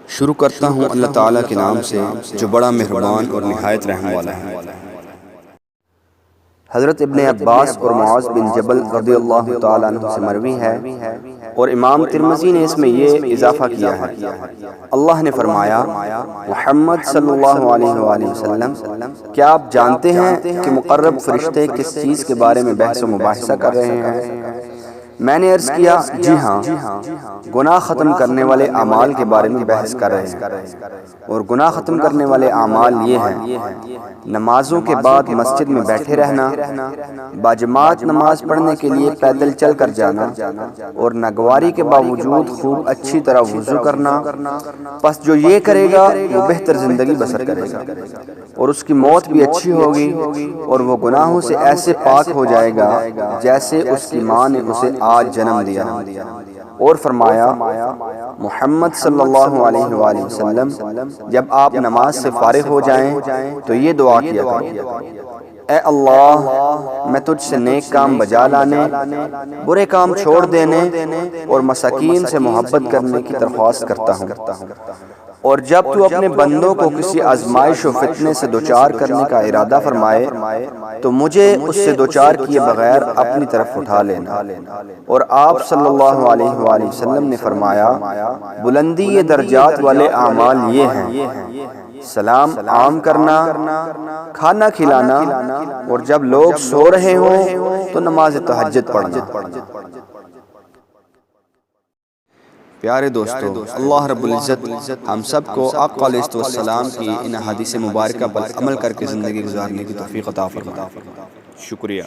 شروع کرتا ہوں اللہ تعالیٰ کے نام سے جو بڑا مہربان اور نہایت رحم والا ہے۔ حضرت ابن عباس اور معاذ بن جبل رضی اللہ تعالیٰ عنہ سے مروی ہے اور امام ترمذی نے اس میں یہ اضافہ کیا ہے، اللہ نے فرمایا محمد صلی اللہ علیہ وآلہ وسلم، کیا آپ جانتے ہیں کہ مقرب فرشتے کس چیز کے بارے میں بحث و مباحثہ کر رہے ہیں؟ میں نے عرض کیا جی ہاں، گناہ ختم کرنے والے اعمال کے بارے میں بحث کر رہے ہیں، اور گناہ ختم کرنے والے اعمال یہ ہیں: نمازوں کے بعد مسجد میں بیٹھے رہنا، باجماعت نماز پڑھنے کے لیے پیدل چل کر جانا، اور ناگواری کے باوجود خوب اچھی طرح وضو کرنا۔ پس جو یہ کرے گا وہ بہتر زندگی بسر کرے گا، اور اس کی موت بھی اچھی ہوگی، اور وہ گناہوں سے ایسے پاک ہو جائے گا جیسے اس کی ماں نے اسے آج جنم دیا۔ اور فرمایا محمد صلی اللہ علیہ وآلہ وسلم، جب آپ نماز سے فارغ ہو جائیں تو یہ دعا کیا کرو: اے اللہ، میں تجھ سے نیک کام بجا لانے، برے کام چھوڑ دینے اور مساکین سے محبت کرنے کی درخواست کرتا ہوں، اور جب تو اپنے بندوں کو کسی آزمائش و فتنے سے دوچار کرنے کا ارادہ فرمائے تو مجھے اس سے دوچار کیے بغیر اپنی طرف اٹھا لینا۔ اور آپ صلی اللہ علیہ وآلہ وسلم نے فرمایا بلندی درجات والے اعمال یہ ہیں: سلام عام کرنا، کھانا کھلانا، اور جب لوگ سو رہے ہوں تو نماز تہجد پڑھنا۔ پیارے دوستو، اللہ رب العزت ہم سب کو آقا علیہ السلام کی ان احادیث مبارکہ پر عمل کر کے زندگی گزارنے کی توفیق عطا فرمائے۔ شکریہ۔